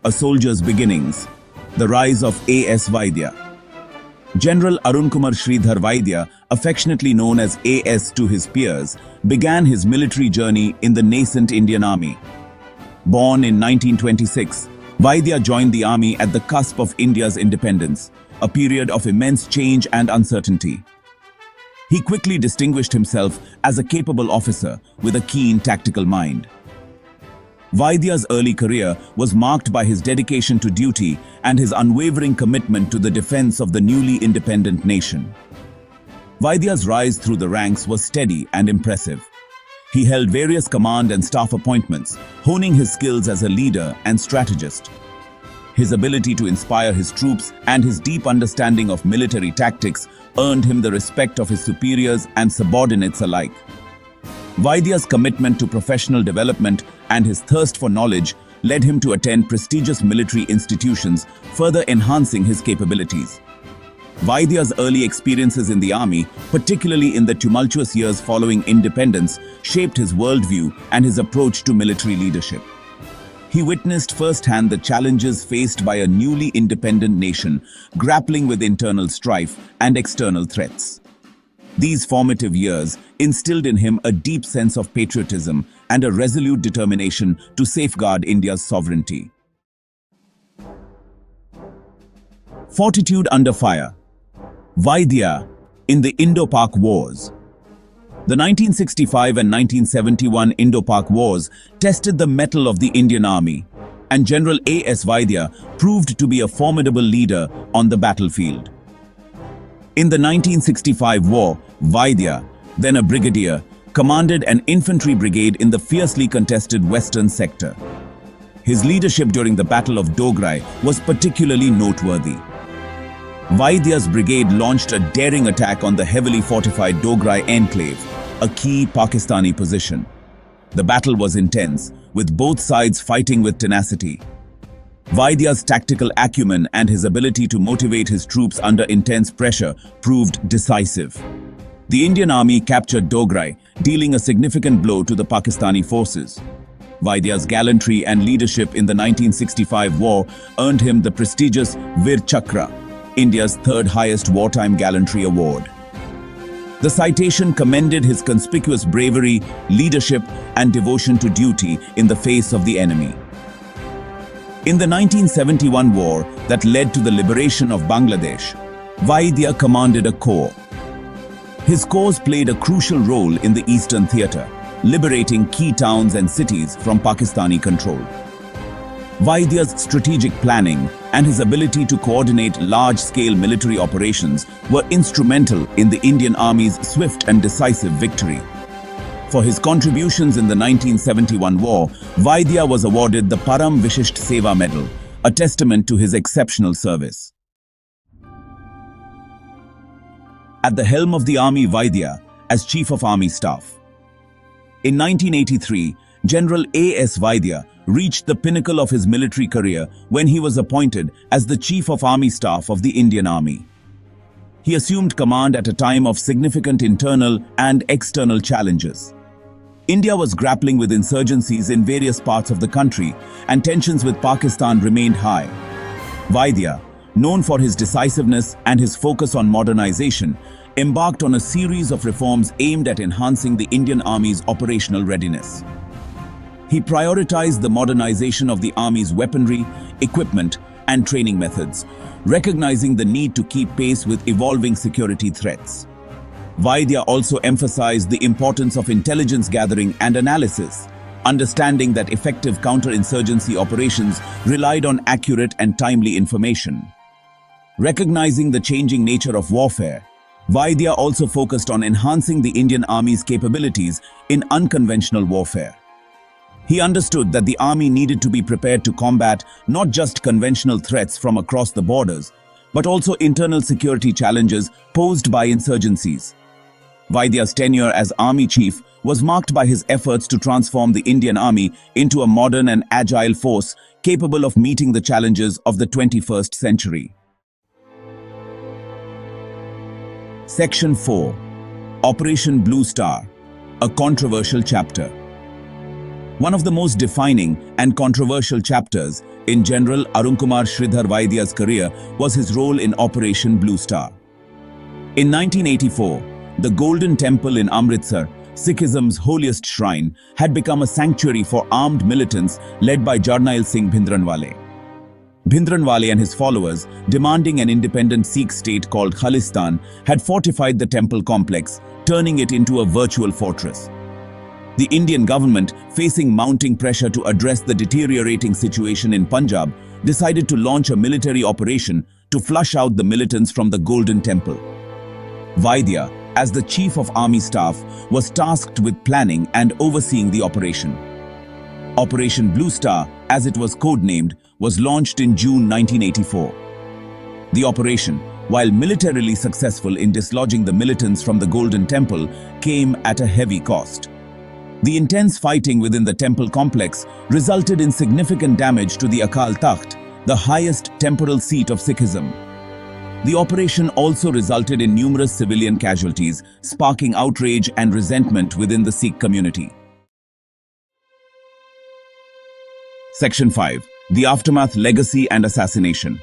A Soldier's Beginnings, The Rise of AS Vaidya. General Arunkumar Sridhar Vaidya, affectionately known as AS to his peers, began his military journey in the nascent Indian Army. Born in 1926, Vaidya joined the army at the cusp of India's independence, a period of immense change and uncertainty. He quickly distinguished himself as a capable officer with a keen tactical mind. Vaidya's early career was marked by his dedication to duty and his unwavering commitment to the defense of the newly independent nation. Vaidya's rise through the ranks was steady and impressive. He held various command and staff appointments, honing his skills as a leader and strategist. His ability to inspire his troops and his deep understanding of military tactics earned him the respect of his superiors and subordinates alike. Vaidya's commitment to professional development and his thirst for knowledge led him to attend prestigious military institutions, further enhancing his capabilities. Vaidya's early experiences in the army, particularly in the tumultuous years following independence, shaped his worldview and his approach to military leadership. He witnessed firsthand the challenges faced by a newly independent nation, grappling with internal strife and external threats. These formative years instilled in him a deep sense of patriotism and a resolute determination to safeguard India's sovereignty. Fortitude under fire. Vaidya in the Indo-Pak Wars. The 1965 and 1971 Indo-Pak Wars tested the mettle of the Indian Army, and General AS Vaidya proved to be a formidable leader on the battlefield. In the 1965 war, Vaidya, then a brigadier, commanded an infantry brigade in the fiercely contested western sector. His leadership during the Battle of Dogra was particularly noteworthy. Vaidya's brigade launched a daring attack on the heavily fortified Dogra enclave, a key Pakistani position. The battle was intense, with both sides fighting with tenacity. Vaidya's tactical acumen and his ability to motivate his troops under intense pressure proved decisive. The Indian Army captured Dogra, dealing a significant blow to the Pakistani forces. Vaidya's gallantry and leadership in the 1965 war earned him the prestigious Veer Chakra, India's third highest wartime gallantry award. The citation commended his conspicuous bravery, leadership, and devotion to duty in the face of the enemy. In the 1971 war that led to the liberation of Bangladesh, Vaidya commanded a corps. His corps played a crucial role in the Eastern Theatre, liberating key towns and cities from Pakistani control. Vaidya's strategic planning and his ability to coordinate large-scale military operations were instrumental in the Indian Army's swift and decisive victory. For his contributions in the 1971 war, Vaidya was awarded the Param Vishisht Seva Medal, a testament to his exceptional service. At the helm of the army, Vaidya, as Chief of Army Staff. In 1983, General AS Vaidya reached the pinnacle of his military career when he was appointed as the Chief of Army Staff of the Indian Army. He assumed command at a time of significant internal and external challenges. India was grappling with insurgencies in various parts of the country, and tensions with Pakistan remained high. Vaidya, known for his decisiveness and his focus on modernization, embarked on a series of reforms aimed at enhancing the Indian Army's operational readiness. He prioritized the modernization of the Army's weaponry, equipment, and training methods, recognizing the need to keep pace with evolving security threats. Vaidya also emphasized the importance of intelligence gathering and analysis, understanding that effective counterinsurgency operations relied on accurate and timely information. Recognizing the changing nature of warfare, Vaidya also focused on enhancing the Indian Army's capabilities in unconventional warfare. He understood that the army needed to be prepared to combat not just conventional threats from across the borders, but also internal security challenges posed by insurgencies. Vaidya's tenure as army chief was marked by his efforts to transform the Indian Army into a modern and agile force capable of meeting the challenges of the 21st century. Section 4. Operation Blue Star, a controversial chapter. One of the most defining and controversial chapters in General AS Vaidya's career was his role in Operation Blue Star. In 1984, the Golden Temple in Amritsar, Sikhism's holiest shrine, had become a sanctuary for armed militants led by Jarnail Singh Bhindranwale. Bhindranwale and his followers, demanding an independent Sikh state called Khalistan, had fortified the temple complex, turning it into a virtual fortress. The Indian government, facing mounting pressure to address the deteriorating situation in Punjab, decided to launch a military operation to flush out the militants from the Golden Temple. Vaidya, as the Chief of Army Staff, was tasked with planning and overseeing the operation. Operation Blue Star, as it was codenamed, was launched in June 1984. The operation, while militarily successful in dislodging the militants from the Golden Temple, came at a heavy cost. The intense fighting within the temple complex resulted in significant damage to the Akal Takht, the highest temporal seat of Sikhism. The operation also resulted in numerous civilian casualties, sparking outrage and resentment within the Sikh community. Section 5. The Aftermath, Legacy and Assassination.